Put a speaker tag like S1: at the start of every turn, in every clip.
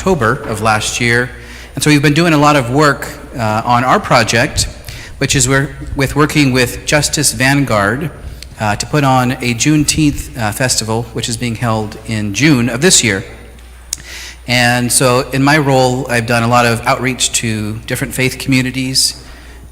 S1: October of last year. And so we've been doing a lot of work on our project, which is working with Justice Vanguard to put on a Juneteenth Festival, which is being held in June of this year. And so in my role, I've done a lot of outreach to different faith communities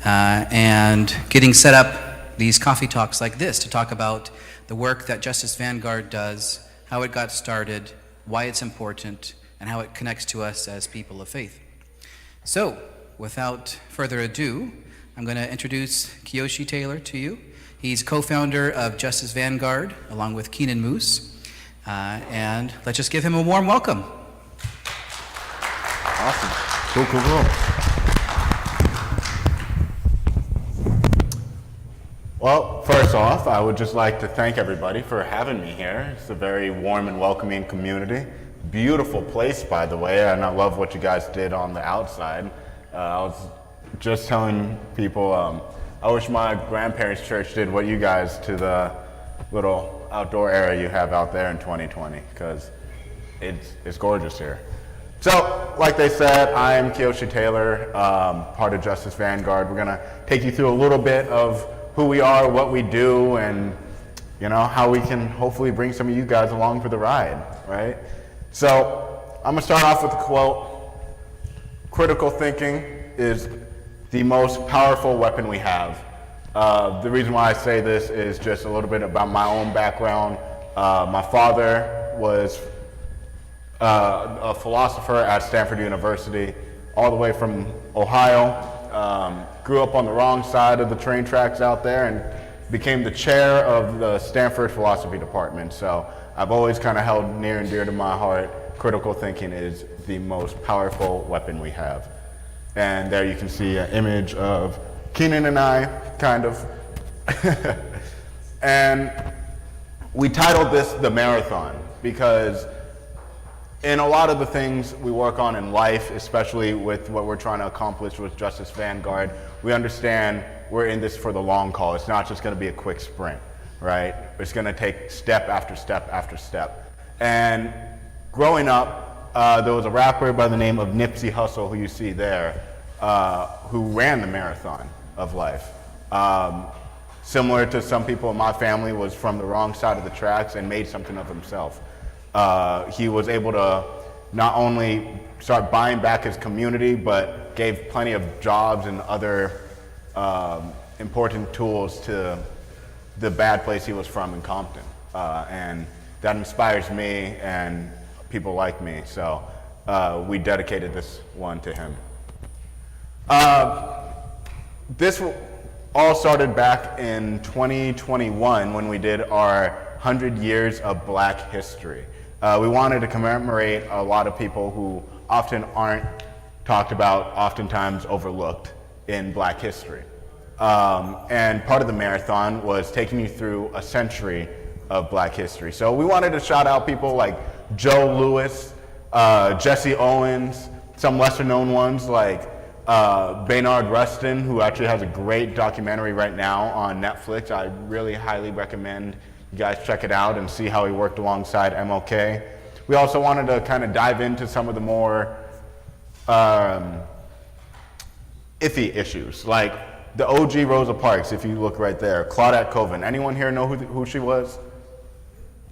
S1: and getting set up these coffee talks like this to talk about the work that Justice Vanguard does, how it got started, why it's important, and how it connects to us as people of faith. So, without further ado, I'm going to introduce Kiyoshi Taylor to you. He's co-founder of Justice Vanguard, along with Kenan Moos. And let's just give him a warm welcome.
S2: Awesome. Cool. Well, first off, I would just like to thank everybody for having me here. It's a very warm and welcoming community. Beautiful place, by the way, and I love what you guys did on the outside. I was just telling people, I wish my grandparents' church did what you guys to the little outdoor area you have out there in 2020, because it's gorgeous here. So, like they said, I'm Kiyoshi Taylor, part of Justice Vanguard. We're going to take you through a little bit of who we are, what we do, and how we can hopefully bring some of you guys along for the ride, right? So, I'm going to start off with a quote. Critical thinking is the most powerful weapon we have. The reason why I say this is just a little bit about my own background. My father was a philosopher at Stanford University, all the way from Ohio. Grew up on the wrong side of the train tracks out there and became the chair of the Stanford philosophy department. So I've always kind of held near and dear to my heart, critical thinking is the most powerful weapon we have. And there you can see an image of Kenan and I, kind of. And we titled this The Marathon because in a lot of the things we work on in life, especially with what we're trying to accomplish with Justice Vanguard, we understand we're in this for the long haul. It's not just going to be a quick sprint, right? It's going to take step after step after step. And growing up, there was a rapper by the name of Nipsey Hussle, who you see there, who ran the marathon of life. Similar to some people in my family, was from the wrong side of the tracks and made something of himself. He was able to not only start buying back his community, but gave plenty of jobs and other important tools to the bad place he was from in Compton. And that inspires me and people like me, so we dedicated this one to him. This all started back in 2021 when we did our 100 Years of Black History. We wanted to commemorate a lot of people who often aren't talked about, oftentimes overlooked in Black history. And part of the marathon was taking you through a century of Black history. So we wanted to shout out people like Joe Louis, Jesse Owens, some lesser known ones like Baynard Rustin, who actually has a great documentary right now on Netflix. I really highly recommend you guys check it out and see how he worked alongside MLK. We also wanted to kind of dive into some of the more iffy issues, like the OG Rosa Parks, if you look right there, Claudette Colvin. Anyone here know who she was?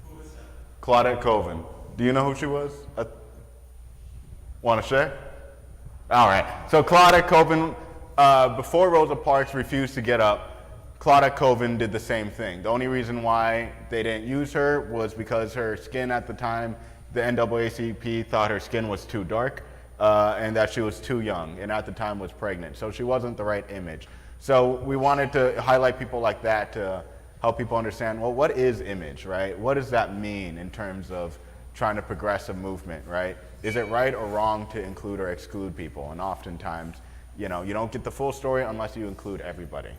S2: Who was that? Claudette Colvin. Do you know who she was? Want to share? All right. So Claudette Colvin, before Rosa Parks refused to get up, Claudette Colvin did the same thing. The only reason why they didn't use her was because her skin at the time, the NAACP thought her skin was too dark and that she was too young, and at the time was pregnant. So she wasn't the right image. So we wanted to highlight people like that to help people understand, well, what is image, right? What does that mean in terms of trying to progress a movement, right? Is it right or wrong to include or exclude people? And oftentimes, you don't get the full story unless you include everybody.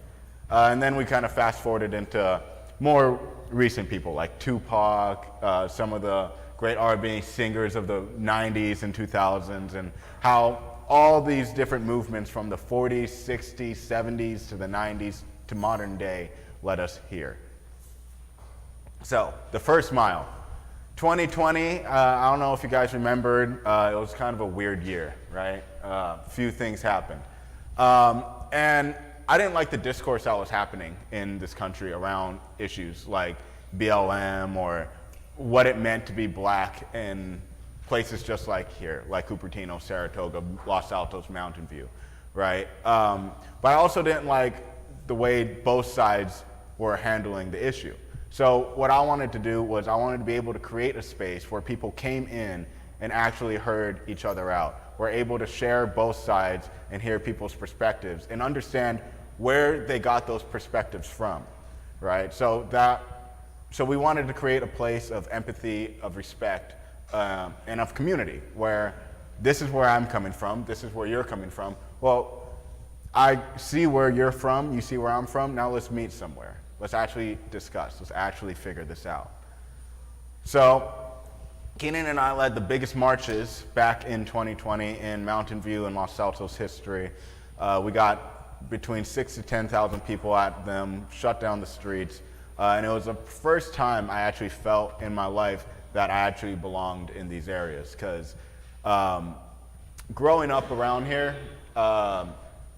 S2: And then we kind of fast forwarded into more recent people like Tupac, some of the great R&B singers of the 90s and 2000s, and how all these different movements from the 40s, 60s, 70s to the 90s to modern day led us here. So, the first mile. 2020, I don't know if you guys remembered, it was kind of a weird year, right? Few things happened. And I didn't like the discourse that was happening in this country around issues like BLM or what it meant to be black in places just like here, like Cupertino, Saratoga, Los Altos, Mountain View, right? But I also didn't like the way both sides were handling the issue. So what I wanted to do was I wanted to be able to create a space where people came in and actually heard each other out. We're able to share both sides and hear people's perspectives and understand where they got those perspectives from, right? So we wanted to create a place of empathy, of respect, and of community, where this is where I'm coming from, this is where you're coming from. Well, I see where you're from, you see where I'm from, now let's meet somewhere. Let's actually discuss, let's actually figure this out. So, Kenan and I led the biggest marches back in 2020 in Mountain View and Los Altos history. We got between 6,000 to 10,000 people at them, shut down the streets, and it was the first time I actually felt in my life that I actually belonged in these areas. Because growing up around here,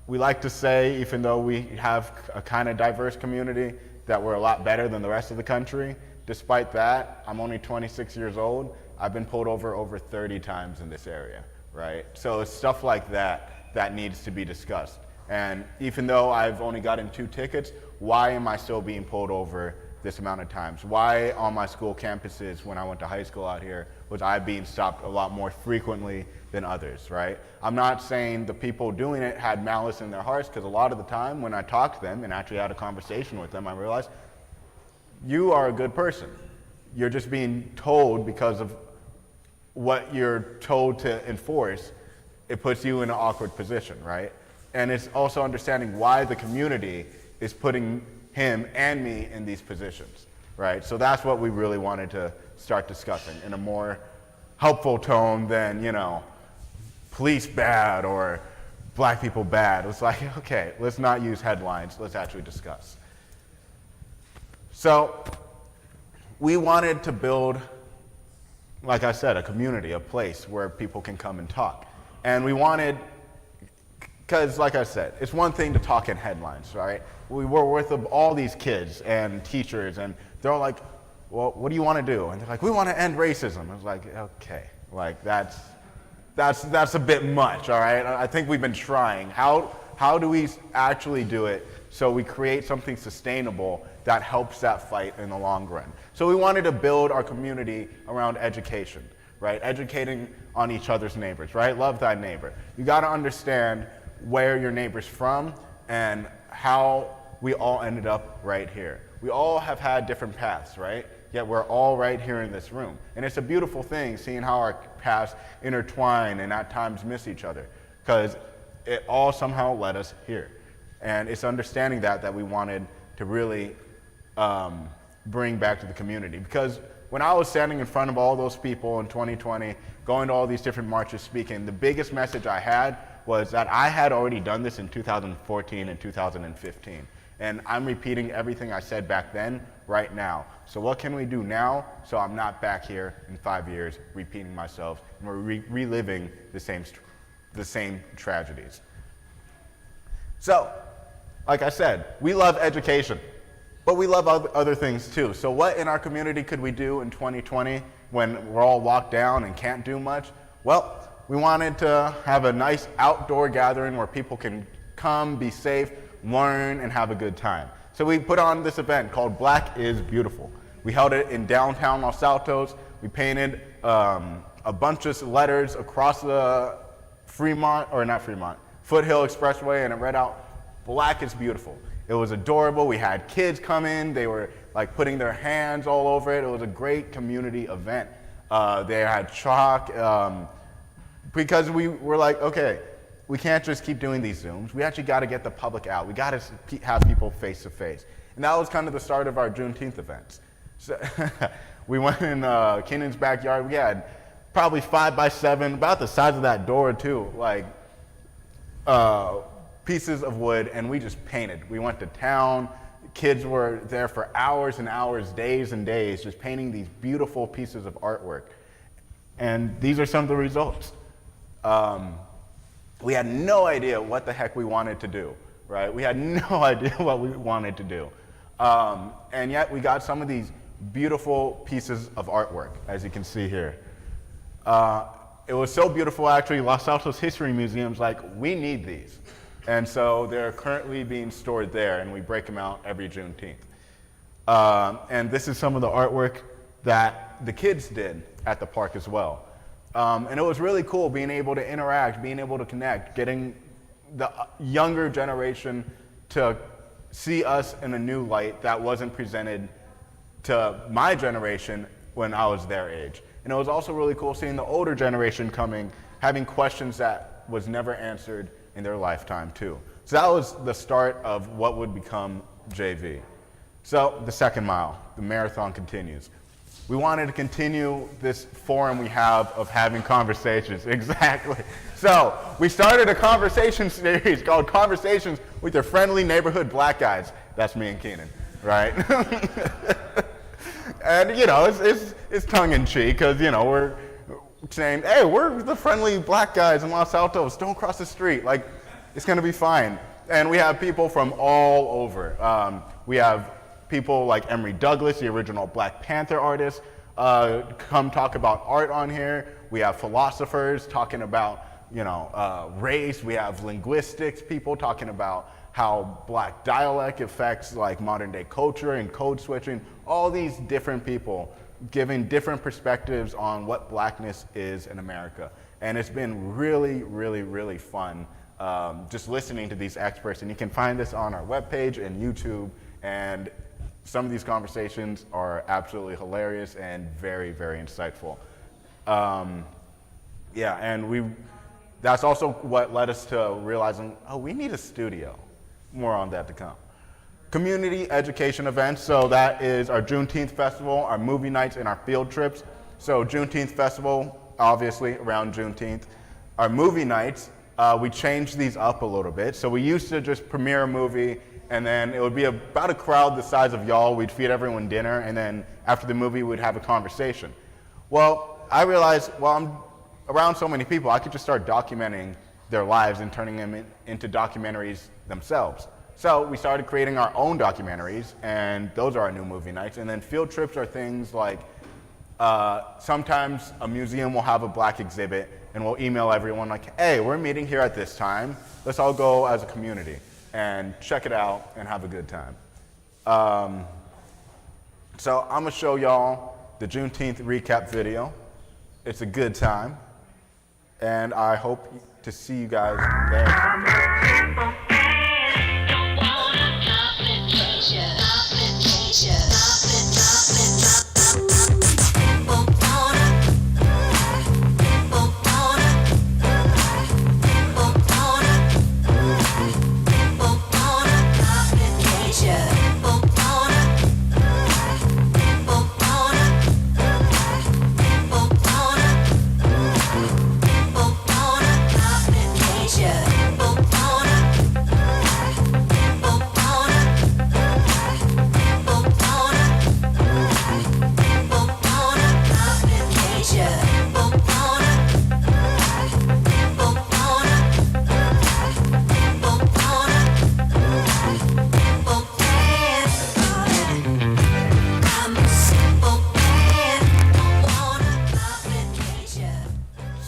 S2: we like to say, even though we have a kind of diverse community, that we're a lot better than the rest of the country. Despite that, I'm only 26 years old. I've been pulled over 30 times in this area, right? So it's stuff like that that needs to be discussed. And even though I've only gotten 2 tickets, why am I still being pulled over this amount of times? Why on my school campuses, when I went to high school out here, was I being stopped a lot more frequently than others, right? I'm not saying the people doing it had malice in their hearts, because a lot of the time when I talked to them and actually had a conversation with them, I realized, you are a good person. You're just being told because of what you're told to enforce, it puts you in an awkward position, right? And it's also understanding why the community is putting him and me in these positions, right? So that's what we really wanted to start discussing in a more helpful tone than, police bad or black people bad. It's like, okay, let's not use headlines, let's actually discuss. So we wanted to build, like I said, a community, a place where people can come and talk. And we wanted, because like I said, it's one thing to talk in headlines, right? We were with all these kids and teachers, and they're all like, well, what do you want to do? And they're like, we want to end racism. I was like, okay, like that's a bit much, all right? I think we've been trying. How do we actually do it so we create something sustainable that helps that fight in the long run? So we wanted to build our community around education, right? Educating on each other's neighbors, right? Love thy neighbor. You got to understand where your neighbor's from and how we all ended up right here. We all have had different paths, right? Yet we're all right here in this room. And it's a beautiful thing seeing how our paths intertwine and at times miss each other, because it all somehow led us here. And it's understanding that we wanted to really bring back to the community. Because when I was standing in front of all those people in 2020, going to all these different marches speaking, the biggest message I had was that I had already done this in 2014 and 2015. And I'm repeating everything I said back then, right now. So what can we do now so I'm not back here in 5 years repeating myself and we're reliving the same tragedies. So, like I said, we love education, but we love other things too. So what in our community could we do in 2020 when we're all locked down and can't do much? Well, we wanted to have a nice outdoor gathering where people can come, be safe, learn, and have a good time. So we put on this event called Black is Beautiful. We held it in downtown Los Altos. We painted a bunch of letters across the Foothill Expressway, and it read out, Black is Beautiful. It was adorable. We had kids come in. They were like putting their hands all over it. It was a great community event. They had chalk, because we were like, okay, we can't just keep doing these Zooms. We actually got to get the public out. We got to have people face to face. And that was kind of the start of our Juneteenth events. So we went in Kenan's backyard. We had probably 5x7, about the size of that door too, like pieces of wood, and we just painted. We went to town. Kids were there for hours and hours, days and days, just painting these beautiful pieces of artwork. And these are some of the results. We had no idea what the heck we wanted to do, right? We had no idea what we wanted to do. And yet we got some of these beautiful pieces of artwork, as you can see here. It was so beautiful, actually, Los Altos History Museum's like, we need these. And so they're currently being stored there, and we break them out every Juneteenth. And this is some of the artwork that the kids did at the park as well. And it was really cool being able to interact, being able to connect, getting the younger generation to see us in a new light that wasn't presented to my generation when I was their age. And it was also really cool seeing the older generation coming, having questions that was never answered in their lifetime too. So that was the start of what would become JV. So the second mile, the marathon continues. We wanted to continue this forum we have of having conversations. Exactly. So we started a conversation series called Conversations with Your Friendly Neighborhood Black Guys. That's me and Kenan, right? And you know, it's tongue in cheek because you know we're saying, hey, we're the friendly black guys in Los Altos. Don't cross the street. Like, it's gonna be fine. And we have people from all over. We have people like Emory Douglas, the original Black Panther artist, come talk about art on here. We have philosophers talking about, you know, race. We have linguistics people talking about how black dialect affects like modern day culture and code switching. All these different people giving different perspectives on what blackness is in America. And it's been really, really, really fun just listening to these experts. And you can find this on our webpage and YouTube. And some of these conversations are absolutely hilarious and very, very insightful. Yeah, and that's also what led us to realizing, oh, we need a studio. More on that to come. Community education events, so that is our Juneteenth Festival, our movie nights, and our field trips. So Juneteenth Festival, obviously around Juneteenth. Our movie nights, we changed these up a little bit. So we used to just premiere a movie, and then it would be about a crowd the size of y'all. We'd feed everyone dinner, and then after the movie, we'd have a conversation. Well, I realized, well, I'm around so many people, I could just start documenting their lives and turning them into documentaries themselves. So we started creating our own documentaries, and those are our new movie nights. And then field trips are things like, sometimes a museum will have a black exhibit, and we'll email everyone like, hey, we're meeting here at this time. Let's all go as a community and check it out and have a good time. So I'm gonna show y'all the Juneteenth recap video. It's a good time, and I hope to see you guys there.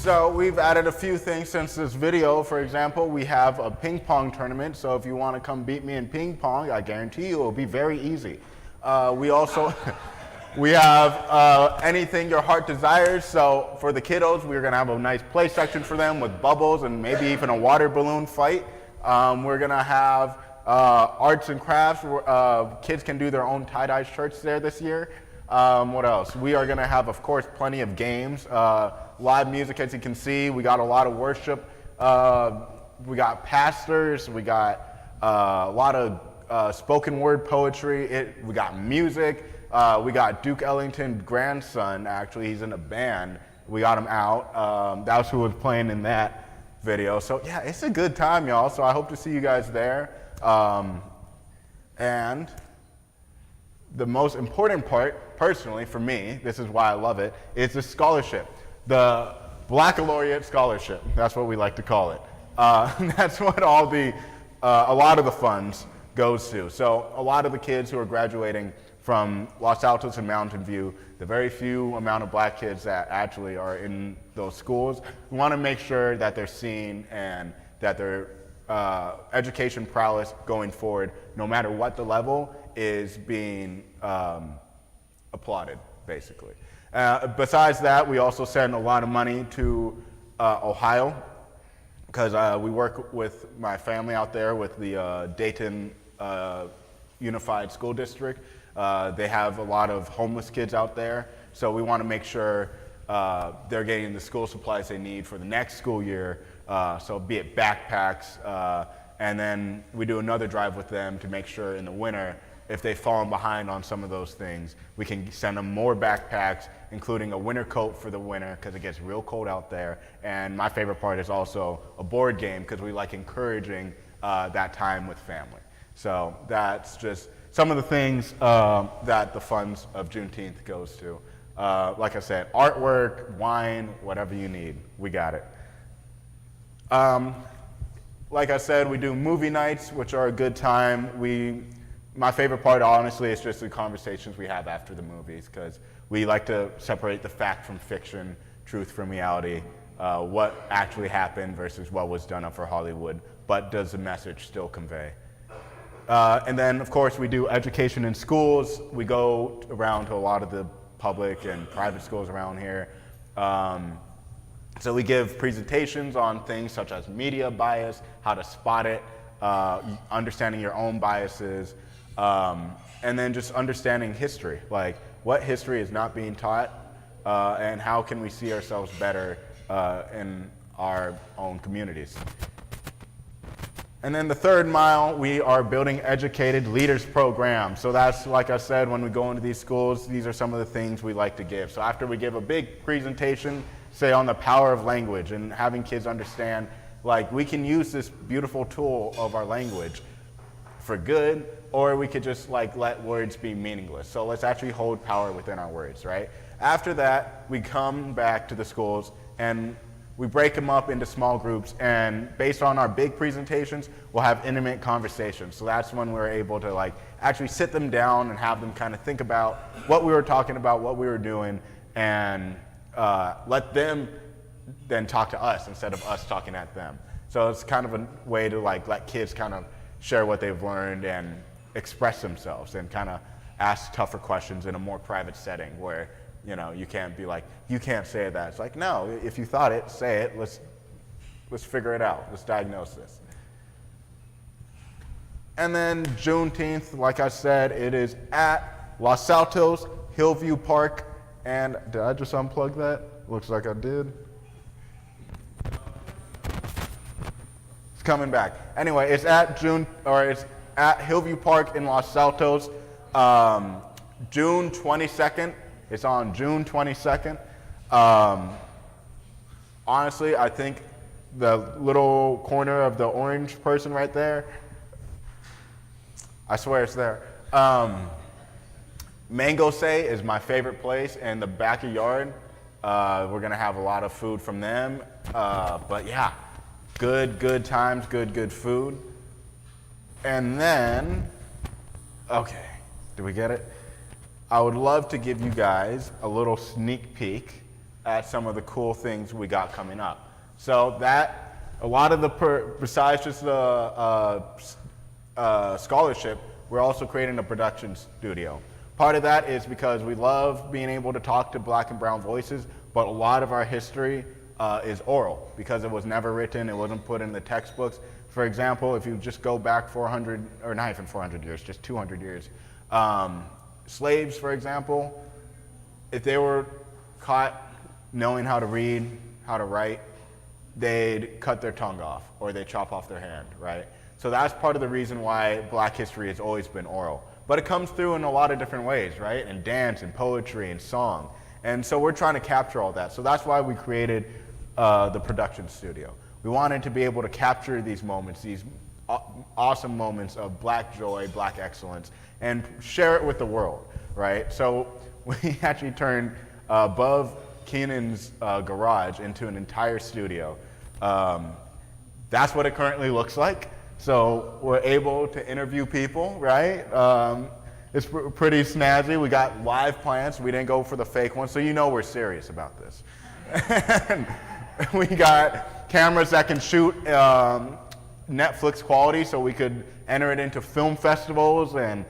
S2: So we've added a few things since this video. For example, we have a ping pong tournament. So if you want to come beat me in ping pong, I guarantee you it will be very easy. We also we have anything your heart desires. So for the kiddos, we're gonna have a nice play section for them with bubbles and maybe even a water balloon fight. We're gonna have arts and crafts. Kids can do their own tie-dye shirts there this year. What else? We are gonna have, of course, plenty of games. Live music, as you can see. We got a lot of worship. We got pastors. We got a lot of spoken word poetry. We got music. We got Duke Ellington's grandson, actually. He's in a band. We got him out. That's who was playing in that video. So yeah, it's a good time, y'all. So I hope to see you guys there. And the most important part, personally, for me, this is why I love it, is the scholarship. The Baccalaureate Scholarship, that's what we like to call it. That's what all the, a lot of the funds goes to. So a lot of the kids who are graduating from Los Altos and Mountain View, the very few amount of black kids that actually are in those schools, we want to make sure that they're seen and that their education prowess going forward, no matter what the level, is being applauded, basically. Besides that, we also send a lot of money to Ohio, because we work with my family out there with the Dayton Unified School District. They have a lot of homeless kids out there, so we want to make sure they're getting the school supplies they need for the next school year, so be it backpacks, and then we do another drive with them to make sure in the winter, if they've fallen behind on some of those things, we can send them more backpacks, including a winter coat for the winter, because it gets real cold out there. And my favorite part is also a board game, because we like encouraging that time with family. So that's just some of the things that the funds of Juneteenth goes to. Like I said, artwork, wine, whatever you need, we got it. Like I said, we do movie nights, which are a good time. My favorite part, honestly, is just the conversations we have after the movies, because we like to separate the fact from fiction, truth from reality, what actually happened versus what was done up for Hollywood, but does the message still convey? And then, of course, we do education in schools. We go around to a lot of the public and private schools around here. So we give presentations on things such as media bias, how to spot it, understanding your own biases, and then just understanding history, like what history is not being taught, and how can we see ourselves better in our own communities. And then the third mile, we are building educated leaders program. So that's, like I said, when we go into these schools, these are some of the things we like to give. So after we give a big presentation, say on the power of language and having kids understand, like, we can use this beautiful tool of our language for good, or we could just like let words be meaningless. So let's actually hold power within our words, right? After that, we come back to the schools and we break them up into small groups, and based on our big presentations, we'll have intimate conversations. So that's when we're able to like actually sit them down and have them kind of think about what we were talking about, what we were doing, and let them then talk to us instead of us talking at them. So it's kind of a way to like let kids kind of share what they've learned and express themselves and kind of ask tougher questions in a more private setting where, you know, you can't be like, you can't say that. It's like, no, if you thought it, say it. Let's figure it out. Let's diagnose this. And then Juneteenth, like I said, it is at Los Altos, Hillview Park, and did I just unplug that? Looks like I did. It's coming back. Anyway, it's at Hillview Park in Los Altos, June 22nd. It's on June 22nd. Honestly, I think the little corner of the orange person right there, I swear it's there. Mango Say is my favorite place in the backyard. We're gonna have a lot of food from them. But yeah, good times, good food. And then, okay, did we get it? I would love to give you guys a little sneak peek at some of the cool things we got coming up. So that, a lot of the, besides just the scholarship, we're also creating a production studio. Part of that is because we love being able to talk to black and brown voices, but a lot of our history is oral because it was never written, it wasn't put in the textbooks. For example, if you just go back 400, or not even 400 years, just 200 years, slaves, for example, if they were caught knowing how to read, how to write, they'd cut their tongue off or they'd chop off their hand, right? So that's part of the reason why black history has always been oral. But it comes through in a lot of different ways, right? In dance, and poetry, and song. And so we're trying to capture all that. So that's why we created the production studio. We wanted to be able to capture these moments, these awesome moments of Black joy, Black excellence, and share it with the world, right? So we actually turned above Kenan's garage into an entire studio. That's what it currently looks like. So we're able to interview people, right? It's pretty snazzy. We got live plants. We didn't go for the fake ones, so you know we're serious about this. And we got cameras that can shoot Netflix quality, so we could enter it into film festivals and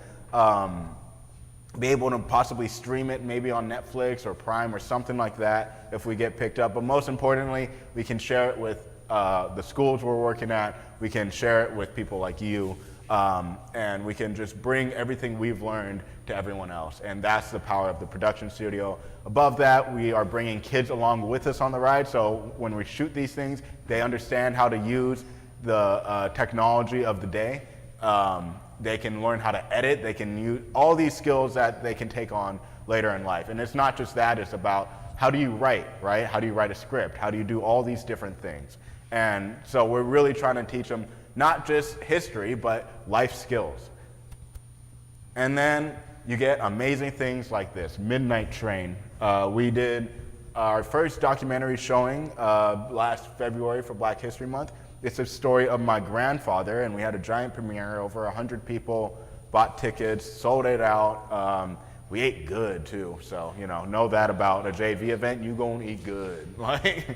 S2: be able to possibly stream it maybe on Netflix or Prime or something like that if we get picked up. But most importantly, we can share it with the schools we're working at. We can share it with people like you, and we can just bring everything we've learned to everyone else. And that's the power of the production studio. Above that, we are bringing kids along with us on the ride. So when we shoot these things, they understand how to use the technology of the day. They can learn how to edit. They can use all these skills that they can take on later in life. And it's not just that, it's about how do you write, right? How do you write a script? How do you do all these different things? And so we're really trying to teach them not just history, but life skills. And then you get amazing things like this, Midnight Train. We did our first documentary showing last February for Black History Month. It's a story of my grandfather, and we had a giant premiere. Over 100 people bought tickets, sold it out. We ate good too, so know that about a JV event. You gonna eat good, like.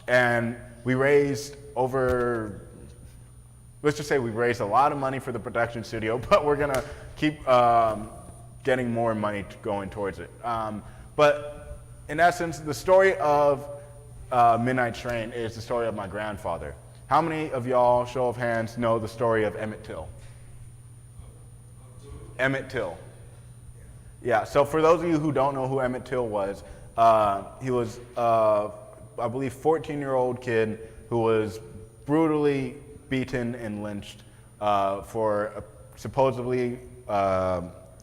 S2: And we raised let's just say we raised a lot of money for the production studio, but we're gonna keep getting more money going towards it. But in essence, the story of Midnight Train is the story of my grandfather. How many of y'all, show of hands, know the story of Emmett Till? Emmett Till. Yeah, so for those of you who don't know who Emmett Till was, he was, I believe, 14-year-old kid who was brutally beaten and lynched for supposedly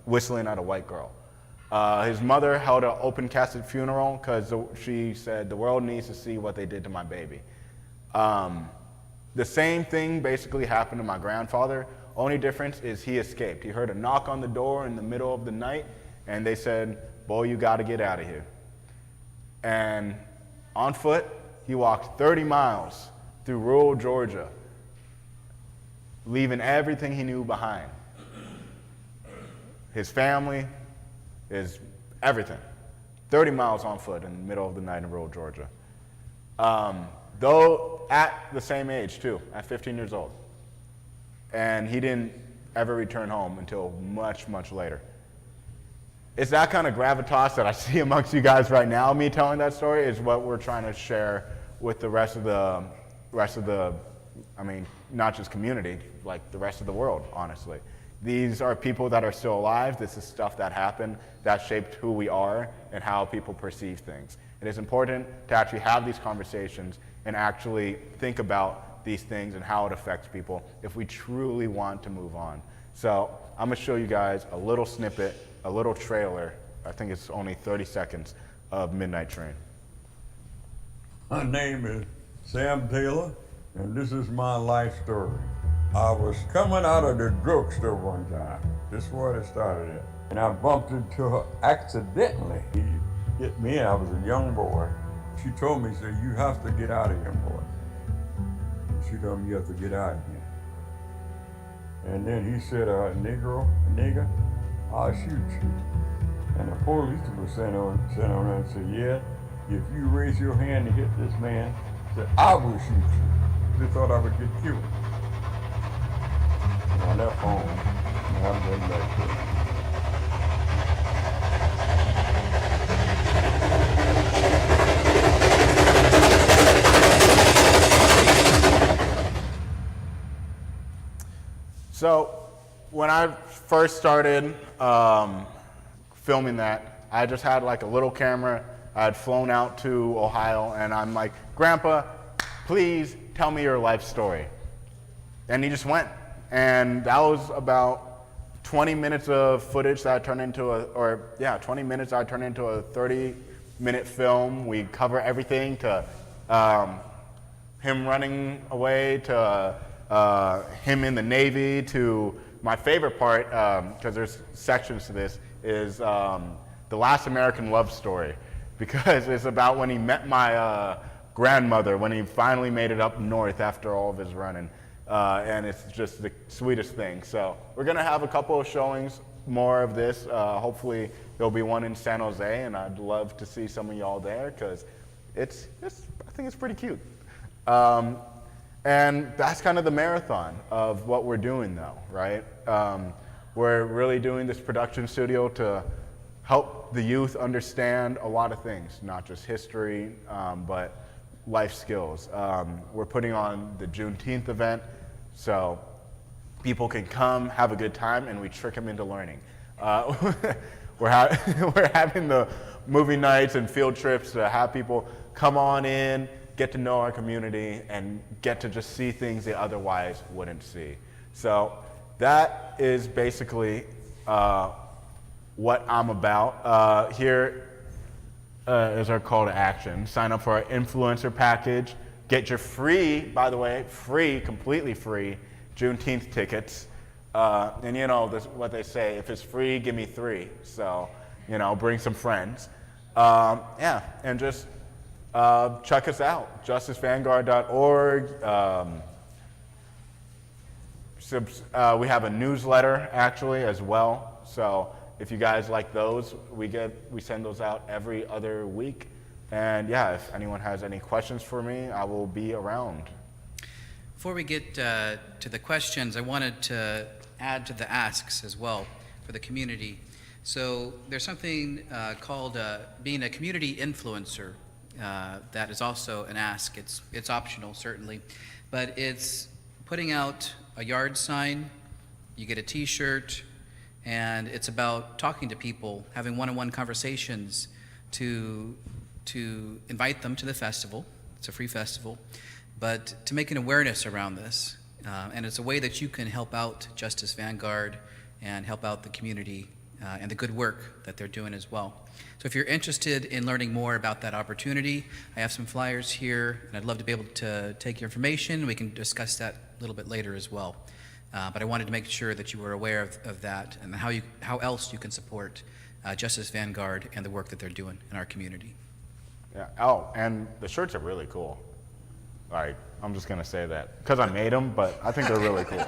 S2: whistling at a white girl. His mother held an open casket funeral because she said, the world needs to see what they did to my baby. The same thing basically happened to my grandfather. Only difference is he escaped. He heard a knock on the door in the middle of the night, and they said, boy, you got to get out of here. And on foot, he walked 30 miles through rural Georgia, leaving everything he knew behind. His family, his everything. 30 miles on foot in the middle of the night in rural Georgia. Though at the same age too, at 15 years old. And he didn't ever return home until much, much later. It's that kind of gravitas that I see amongst you guys right now. Me telling that story is what we're trying to share with the rest of the, I mean, not just community, like the rest of the world, honestly. These are people that are still alive. This is stuff that happened that shaped who we are and how people perceive things. It is important to actually have these conversations and actually think about these things and how it affects people if we truly want to move on. So I'm gonna show you guys a little snippet, a little trailer. I think it's only 30 seconds of Midnight Train.
S3: My name is Sam Taylor, and this is my life story. I was coming out of the drugstore one time. This is where it started at. And I bumped into her accidentally. He hit me, and I was a young boy. She told me, she said, you have to get out of here, boy. And she told me, you have to get out of here. And then he said, nigger, I'll shoot you. And the police was sent on and said, yeah, if you raise your hand to hit this man, said, I will shoot you. They thought I would get killed. And I left home, and I haven't been back there.
S2: So when I first started filming that, I just had like a little camera. I had flown out to Ohio, and I'm like, Grandpa, please tell me your life story. And he just went. And that was about 20 minutes of footage that I turned into 20 minutes I turned into a 30-minute film. We cover everything to him running away, to him in the Navy to my favorite part, because there's sections to this, is The Last American Love Story, because it's about when he met my grandmother, when he finally made it up north after all of his running. And it's just the sweetest thing. So we're going to have a couple of showings more of this. Hopefully there'll be one in San Jose, and I'd love to see some of y'all there, because I think it's pretty cute. And that's kind of the marathon of what we're doing though, right? We're really doing this production studio to help the youth understand a lot of things, not just history, but life skills. We're putting on the Juneteenth event, so people can come, have a good time, and we trick them into learning. We're having the movie nights and field trips to have people come on in, get to know our community, and get to just see things they otherwise wouldn't see. So that is basically what I'm about. Here is our call to action. Sign up for our influencer package. Get your free, by the way, completely free Juneteenth tickets. And you know what they say, if it's free, give me 3. So, you know, bring some friends. Yeah, and just check us out, justicevanguard.org. We have a newsletter actually as well. So if you guys like those, we send those out every other week. And yeah, if anyone has any questions for me, I will be around.
S1: Before we get to the questions, I wanted to add to the asks as well for the community. So there's something called being a community influencer. That is also an ask. It's optional, certainly, but it's putting out a yard sign. You get a T-shirt, and it's about talking to people, having one-on-one conversations to invite them to the festival. It's a free festival, but to make an awareness around this, and it's a way that you can help out Justice Vanguard and help out the community and the good work that they're doing as well. So if you're interested in learning more about that opportunity, I have some flyers here, and I'd love to be able to take your information. We can discuss that a little bit later as well. But I wanted to make sure that you were aware of that and how else you can support Justice Vanguard and the work that they're doing in our community.
S2: Yeah. Oh, and the shirts are really cool. Like, I'm just gonna say that because I made them, but I think they're really cool.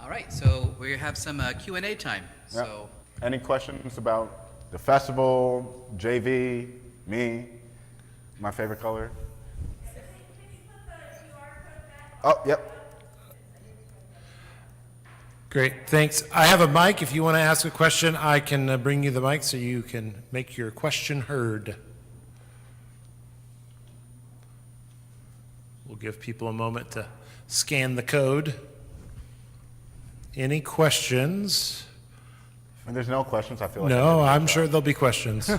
S1: All right, so we have some Q&A time.
S2: Yeah.
S1: So,
S2: any questions about the festival, JV, me, my favorite color? Oh, yep.
S4: Great, thanks. I have a mic. If you want to ask a question, I can bring you the mic so you can make your question heard. We'll give people a moment to scan the code. Any questions?
S2: When there's no questions, I feel like
S4: No, I'm sure there'll be questions.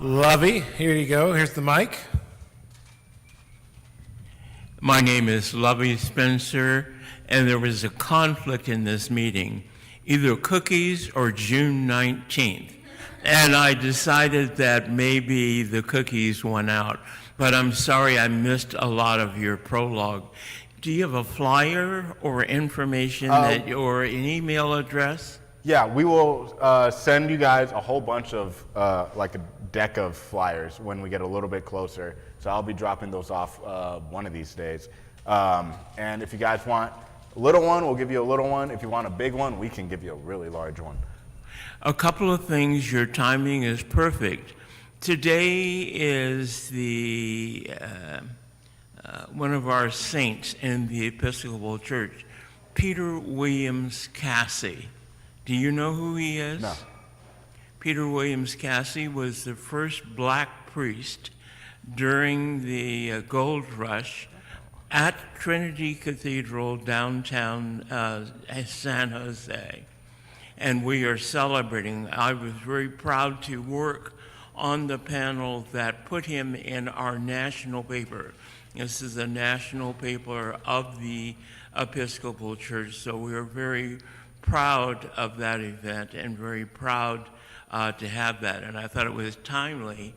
S4: Lovey, here you go. Here's the mic.
S5: My name is Lovey Spencer, and there was a conflict in this meeting, either cookies or June 19th. And I decided that maybe the cookies went out, but I'm sorry I missed a lot of your prologue. Do you have a flyer or information or an email address?
S2: Yeah, we will send you guys a whole bunch of, like a deck of flyers when we get a little bit closer. So I'll be dropping those off one of these days. And if you guys want a little one, we'll give you a little one. If you want a big one, we can give you a really large one.
S5: A couple of things, your timing is perfect. Today is the one of our saints in the Episcopal Church, Peter Williams Cassie. Do you know who he is?
S2: No.
S5: Peter Williams Cassie was the first black priest during the gold rush at Trinity Cathedral downtown San Jose. And we are celebrating. I was very proud to work on the panel that put him in our national paper. This is the national paper of the Episcopal Church, so we are very proud of that event and very proud to have that. And I thought it was timely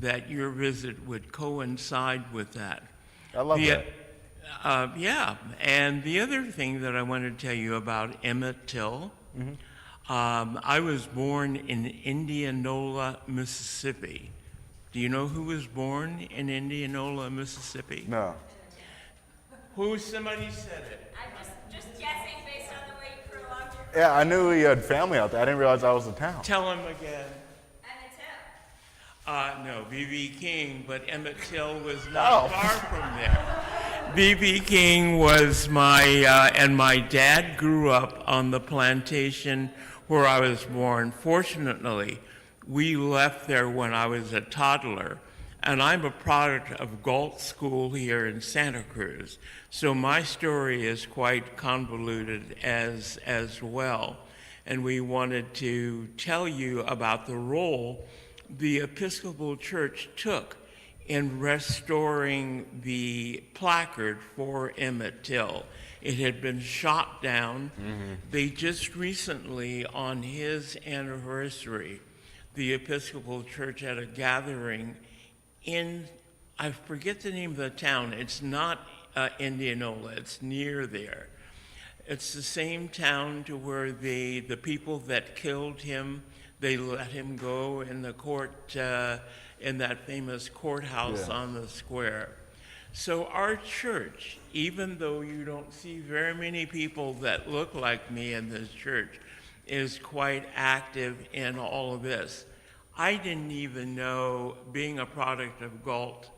S5: that your visit would coincide with that.
S2: I love that.
S5: Yeah, and the other thing that I wanted to tell you about Emmett Till, I was born in Indianola, Mississippi. Do you know who was born in Indianola, Mississippi?
S2: No.
S5: Somebody said it.
S6: I'm just guessing based on the way you prolonged your
S2: Yeah, I knew you had family out there. I didn't realize that was the town.
S5: Tell him again.
S6: Emmett Till.
S5: No, B.B. King, but Emmett Till was not far from there. B.B. King was and my dad grew up on the plantation where I was born. Fortunately, we left there when I was a toddler, and I'm a product of Galt School here in Santa Cruz. So my story is quite convoluted as well. And we wanted to tell you about the role the Episcopal Church took in restoring the placard for Emmett Till. It had been shot down. They just recently, on his anniversary, the Episcopal Church had a gathering in, I forget the name of the town. It's not Indianola, it's near there. It's the same town to where the people that killed him, they let him go in the court, in that famous courthouse on the square. So our church, even though you don't see very many people that look like me in this church, is quite active in all of this. I didn't even know, being a product of Galt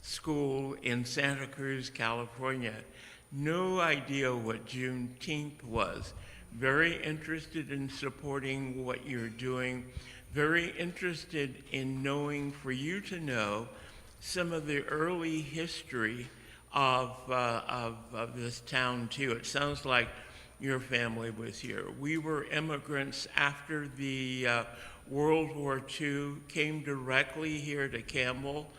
S5: School in Santa Cruz, California, no idea what Juneteenth was. Very interested in supporting what you're doing, very interested in knowing, for you to know, some of the early history of this town too. It sounds like your family was here. We were immigrants after the World War II, came directly here to Campbell,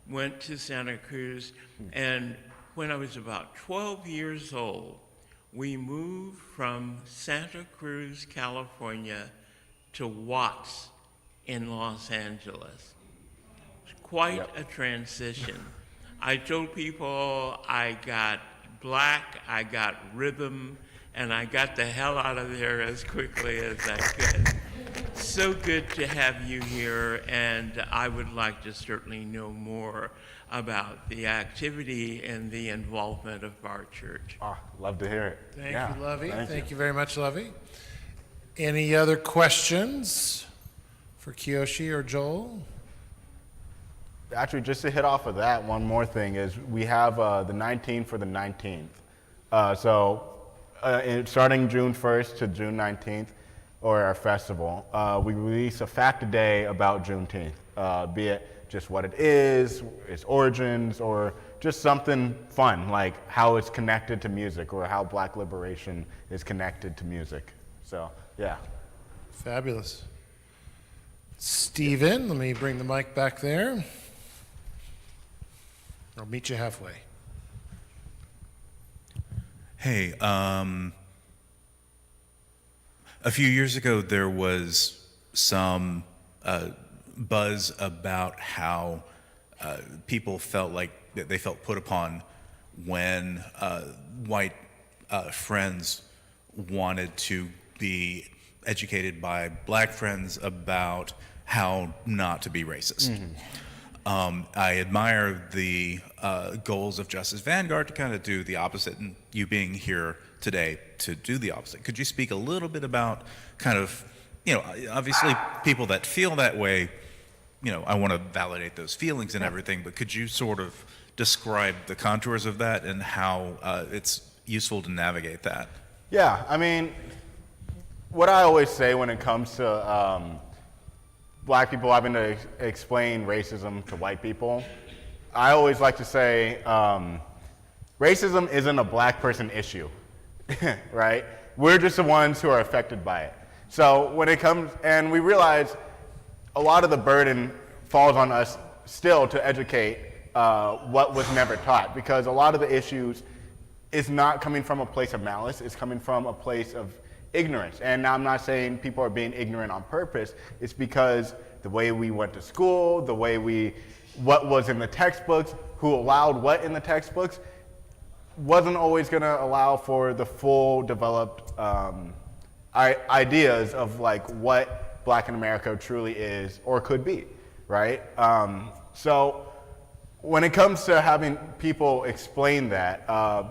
S5: went to Santa Cruz, and when I was about 12 years old, we moved from Santa Cruz, California to Watts in Los Angeles. Quite a transition. I told people I got black, I got rhythm, and I got the hell out of there as quickly as I could. So good to have you here, and I would like to certainly know more about the activity and the involvement of our church.
S2: Love to hear it.
S4: Thank you, Lovey.
S2: Thank
S4: Thank you very much, Lovey. Any other questions for Kiyoshi or Joel?
S2: Actually, just to hit off of that, one more thing is we have the 19th for the 19th. Starting June 1st to June 19th, or our festival, we release a fact a day about Juneteenth, be it just what it is, its origins, or just something fun, like how it's connected to music, or how Black liberation is connected to music. So, yeah.
S4: Fabulous. Stephen, let me bring the mic back there. I'll meet you halfway.
S7: Hey, a few years ago there was some buzz about how people felt like they felt put upon when white friends wanted to be educated by black friends about how not to be racist. I admire the goals of Justice Vanguard to kind of do the opposite, and you being here today to do the opposite. Could you speak a little bit about kind of, obviously people that feel that way, I want to validate those feelings and everything, but could you sort of describe the contours of that and how it's useful to navigate that?
S2: Yeah, I mean, what I always say when it comes to black people having to explain racism to white people, I always like to say racism isn't a black person issue, right? We're just the ones who are affected by it. So when it comes, and we realize a lot of the burden falls on us still to educate what was never taught, because a lot of the issues is not coming from a place of malice, it's coming from a place of ignorance. And I'm not saying people are being ignorant on purpose, it's because the way we went to school, what was in the textbooks, who allowed what in the textbooks wasn't always going to allow for the full developed ideas of like what Black America truly is or could be, right? So when it comes to having people explain that,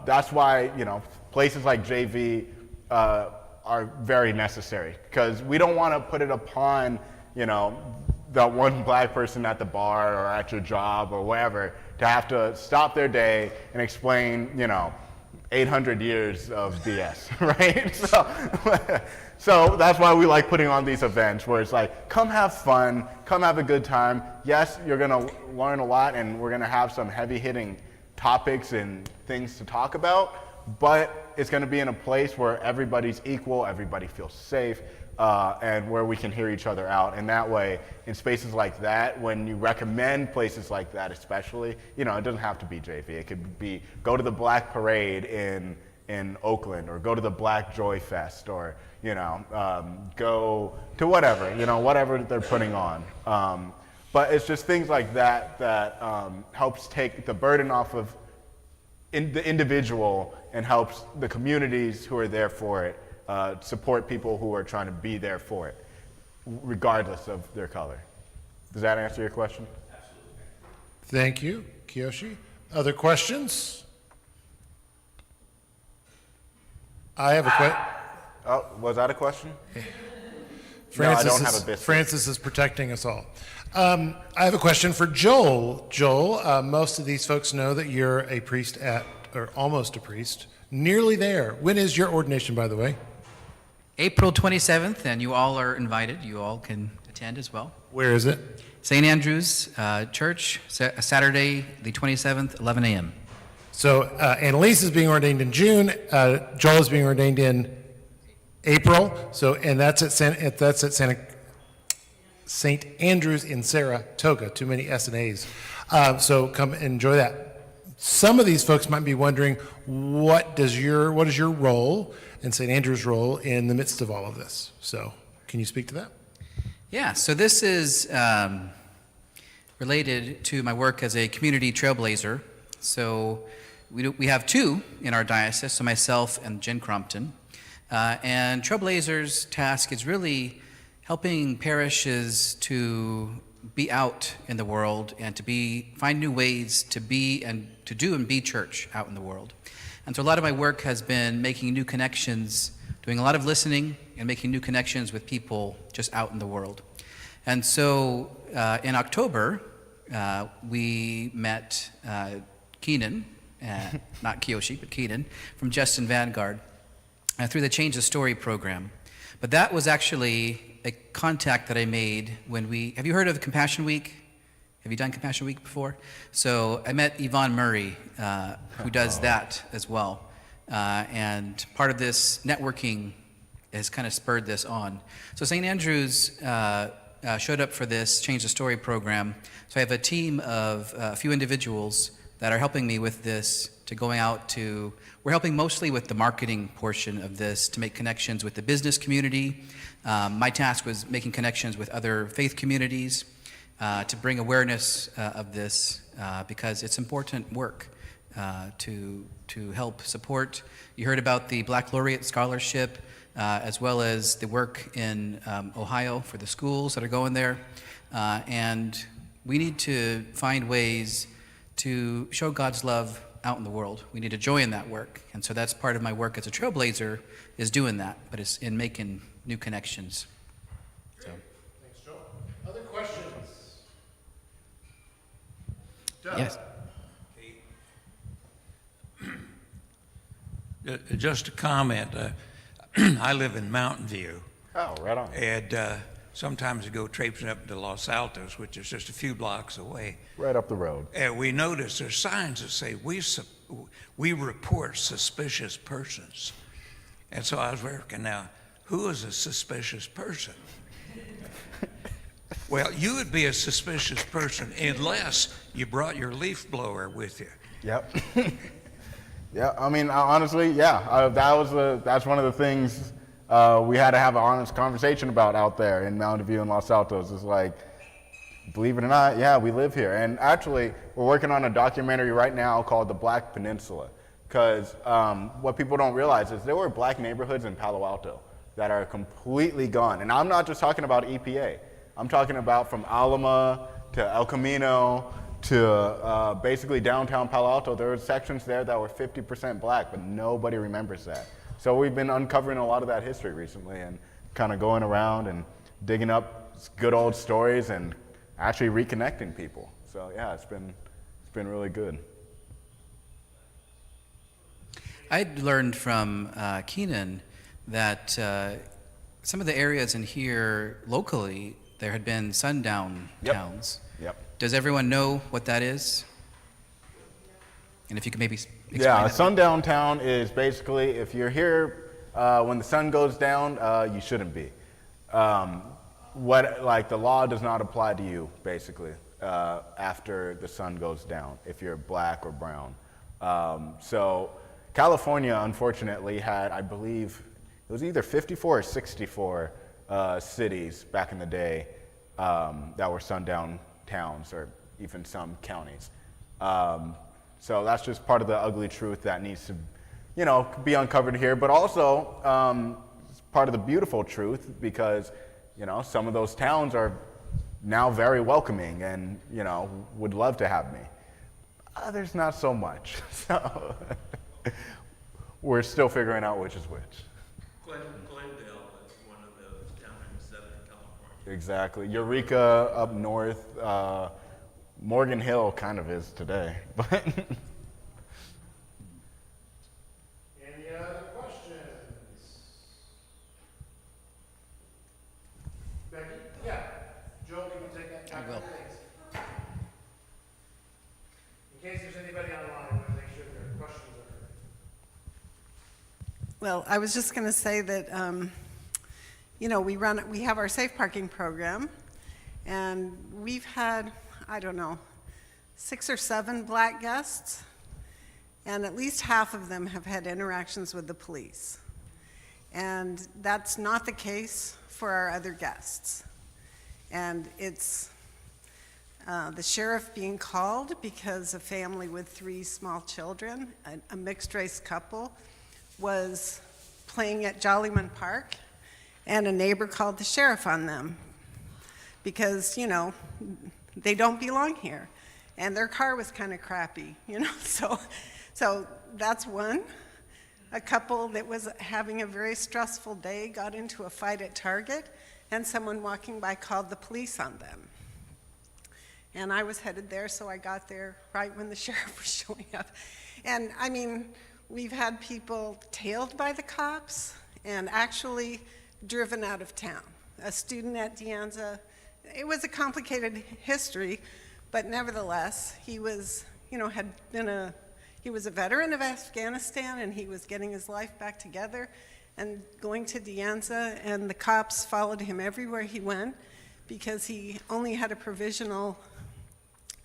S2: that's why, you know, places like JV are very necessary, because we don't want to put it upon, you know, that one Black person at the bar or at your job or wherever to have to stop their day and explain, you know, 800 years of BS, right? So that's why we like putting on these events where it's like, come have fun, come have a good time. Yes, you're gonna learn a lot and we're gonna have some heavy hitting topics and things to talk about, but it's gonna be in a place where everybody's equal, everybody feels safe, and where we can hear each other out. And that way, in spaces like that, when you recommend places like that especially, you know, it doesn't have to be JV. It could be go to the Black Parade in Oakland, or go to the Black Joy Fest, or, you know, go to whatever, you know, whatever they're putting on. But it's just things like that that helps take the burden off of the individual and helps the communities who are there for it support people who are trying to be there for it, regardless of their color. Does that answer your question?
S4: Thank you, Kiyoshi. Other questions? I have a question.
S2: Oh, was that a question?
S4: Francis,
S2: no, I don't have a biscuit.
S4: Francis is protecting us all. I have a question for Joel. Joel, most of these folks know that you're a priest or almost a priest, nearly there. When is your ordination, by the way?
S1: April 27th, and you all are invited. You all can attend as well.
S4: Where is it?
S1: St. Andrew's Church, Saturday the 27th, 11 a.m.
S4: So Annalise is being ordained in June. Joel is being ordained in April. So, and that's at St. Andrew's in Saratoga. Too many S and A's. So come enjoy that. Some of these folks might be wondering, what is your role and St. Andrew's role in the midst of all of this? So can you speak to that?
S1: Yeah, so this is related to my work as a community trailblazer. So we have two in our diocese, so myself and Jen Crompton. And Trailblazers' task is really helping parishes to be out in the world and to find new ways to be and to do and be church out in the world. And so a lot of my work has been making new connections, doing a lot of listening and making new connections with people just out in the world. And so in October, we met Kenan, not Kiyoshi, but Kenan, from Justice Vanguard through the Change the Story program. But that was actually a contact that I made when have you heard of Compassion Week? Have you done Compassion Week before? So I met Yvonne Murray, who does that as well. And part of this networking has kind of spurred this on. So St. Andrew's showed up for this Change the Story program. So I have a team of a few individuals that are helping me with this, we're helping mostly with the marketing portion of this to make connections with the business community. My task was making connections with other faith communities to bring awareness of this because it's important work to help support. You heard about the Black Laureate Scholarship as well as the work in Ohio for the schools that are going there. And we need to find ways to show God's love out in the world. We need to join that work. And so that's part of my work as a trailblazer, is doing that, but it's in making new connections. So.
S4: Thanks, Joel. Other questions? Doug.
S1: Yes.
S8: Just a comment. I live in Mountain View.
S2: Oh, right on.
S8: And sometimes I go traipsing up to Los Altos, which is just a few blocks away.
S2: Right up the road.
S8: And we notice there's signs that say, we report suspicious persons. And so I was working now, who is a suspicious person? Well, you would be a suspicious person unless you brought your leaf blower with you.
S2: Yep. Yeah, I mean, honestly, yeah, that's one of the things we had to have an honest conversation about out there in Mountain View and Los Altos. It's like, believe it or not, yeah, we live here. And actually, we're working on a documentary right now called The Black Peninsula. Because what people don't realize is there were black neighborhoods in Palo Alto that are completely gone. And I'm not just talking about EPA. I'm talking about from Alama to El Camino to basically downtown Palo Alto. There were sections there that were 50% black, but nobody remembers that. So we've been uncovering a lot of that history recently and kind of going around and digging up good old stories and actually reconnecting people. So yeah, it's been really good.
S1: I'd learned from Kenan that some of the areas in here locally, there had been sundown towns.
S2: Yep.
S1: Does everyone know what that is? And if you could maybe explain
S2: Yeah, a
S1: that.
S2: sundown town is basically if you're here when the sun goes down, you shouldn't be. Like the law does not apply to you basically after the sun goes down if you're black or brown. So California unfortunately had, I believe, it was either 54 or 64 cities back in the day that were sundown towns or even some counties. So that's just part of the ugly truth that needs to, be uncovered here. But also, it's part of the beautiful truth because, some of those towns are now very welcoming and, would love to have me. Others not so much. So we're still figuring out which is which.
S5: Glendale is one of those down in Southern California.
S2: Exactly. Eureka up north. Morgan Hill kind of is today. But
S4: Any other questions? Becky? Yeah. Joel, can you take that?
S1: I will.
S4: Thanks. In case there's anybody online, I want to make sure their questions are heard.
S9: Well, I was just going to say that, we have our safe parking program, and we've had, 6 or 7 black guests, and at least half of them have had interactions with the police. And that's not the case for our other guests. And it's the sheriff being called because a family with 3 small children, a mixed-race couple, was playing at Jollyman Park, and a neighbor called the sheriff on them because, they don't belong here. And their car was kind of crappy, So that's one. A couple that was having a very stressful day got into a fight at Target, and someone walking by called the police on them. And I was headed there, so I got there right when the sheriff was showing up. And we've had people tailed by the cops and actually driven out of town. A student at De Anza, it was a complicated history, but nevertheless, he was, he was a veteran of Afghanistan, and he was getting his life back together and going to De Anza, and the cops followed him everywhere he went because he only had a provisional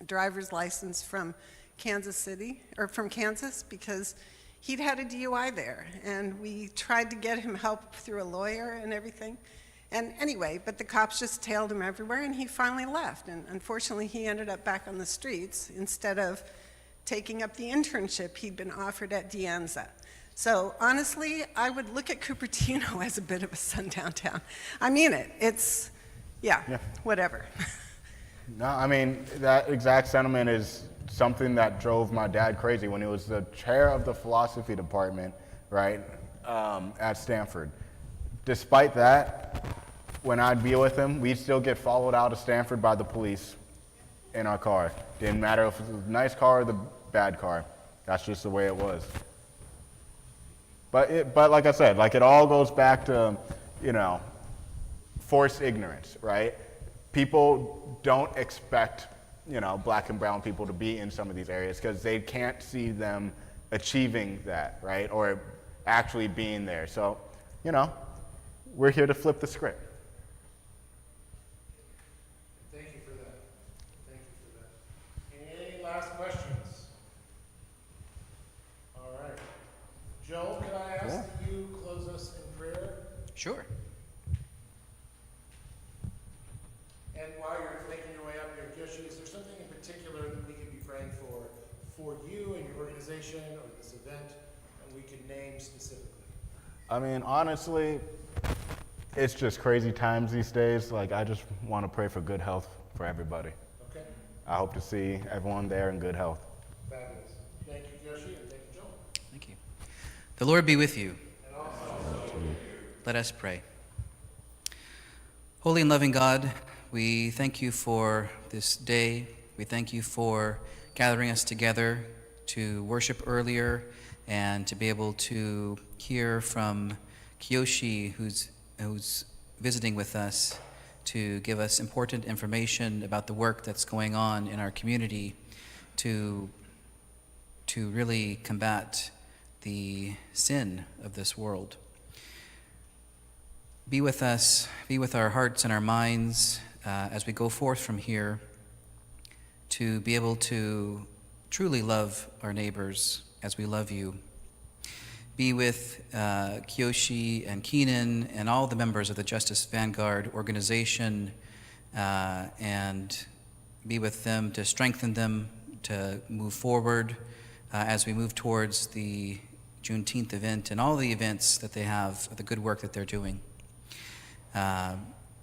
S9: driver's license from Kansas City, or from Kansas, because he'd had a DUI there, and we tried to get him help through a lawyer and everything. And anyway, but the cops just tailed him everywhere, and he finally left. And unfortunately, he ended up back on the streets instead of taking up the internship he'd been offered at De Anza. So honestly, I would look at Cupertino as a bit of a sundown town. I mean it. It's, whatever.
S2: no, that exact sentiment is something that drove my dad crazy when he was the chair of the philosophy department, right, at Stanford. Despite that, when I'd be with him, we'd still get followed out of Stanford by the police in our car. Didn't matter if it was a nice car or the bad car. That's just the way it was. But like I said, it all goes back to, forced ignorance, right? People don't expect, black and brown people to be in some of these areas because they can't see them achieving that, right? Or actually being there. So, we're here to flip the script.
S4: Thank you for that. Thank you for that. Any last questions? All right. Joel, can I ask that you close us in prayer?
S1: Sure.
S4: And while you're making your way up here, for you and your organization or this event that we can name specifically?
S2: I mean, honestly, it's just crazy times these days. Like, I just want to pray for good health for everybody.
S4: Okay,
S2: I hope to see everyone there in good health.
S4: fabulous. Thank you, Kiyoshi, and thank you, Joel.
S1: Thank you. The Lord be with you.
S4: And also,
S1: Let us pray. Holy and loving God, we thank you for this day. We thank you for gathering us together to worship earlier and to be able to hear from Kiyoshi, who's visiting with us, to give us important information about the work that's going on in our community to really combat the sin of this world. Be with us, be with our hearts and our minds as we go forth from here to be able to truly love our neighbors as we love you. Be with Kiyoshi and Kenan and all the members of the Justice Vanguard organization and be with them to strengthen them to move forward as we move towards the Juneteenth event and all the events that they have, the good work that they're doing.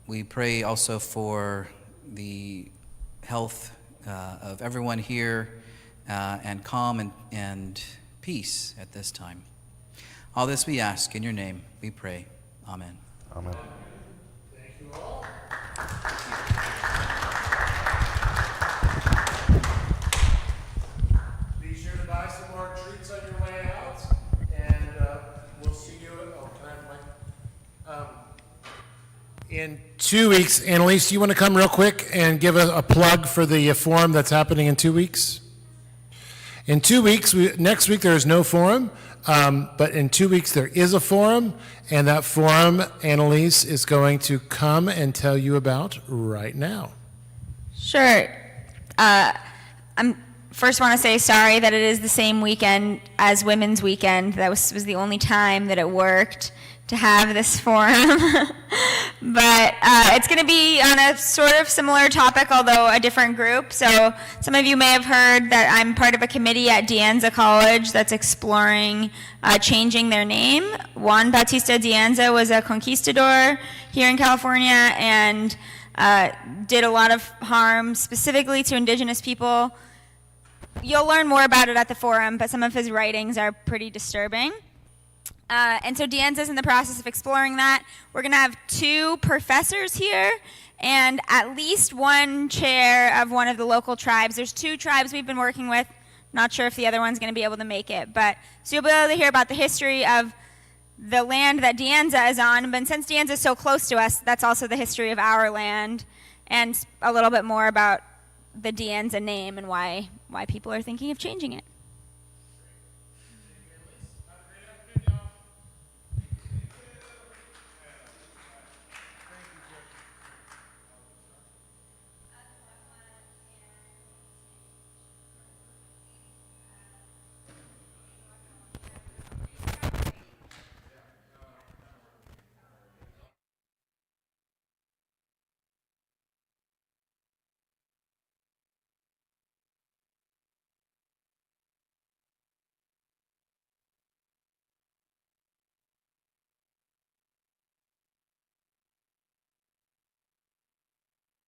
S1: We pray also for the health of everyone here and calm and peace at this time. All this we ask in your name, we pray. Amen.
S2: Amen.
S4: thank you all. Be sure to buy some more treats on your way out, and we'll see you. Oh, can I have my? In 2 weeks, Annalise, do you want to come real quick and give a plug for the forum that's happening in 2 weeks? In 2 weeks, next week there is no forum, but in 2 weeks there is a forum, and that forum Annalise is going to come and tell you about right now.
S10: Sure. I'm first want to say sorry that it is the same weekend as Women's Weekend. That was the only time that it worked to have this forum. But it's going to be on a sort of similar topic, although a different group. So some of you may have heard that I'm part of a committee at De Anza College that's exploring changing their name. Juan Bautista De Anza was a conquistador here in California and did a lot of harm specifically to indigenous people. You'll learn more about it at the forum, but some of his writings are pretty disturbing. And so De Anza's in the process of exploring that. We're going to have 2 professors here and at least 1 chair of one of the local tribes. There's 2 tribes we've been working with. Not sure if the other one's going to be able to make it. But so you'll be able to hear about the history of the land that De Anza is on. But since De Anza is so close to us, that's also the history of our land and a little bit more about the De Anza name and why people are thinking of changing it.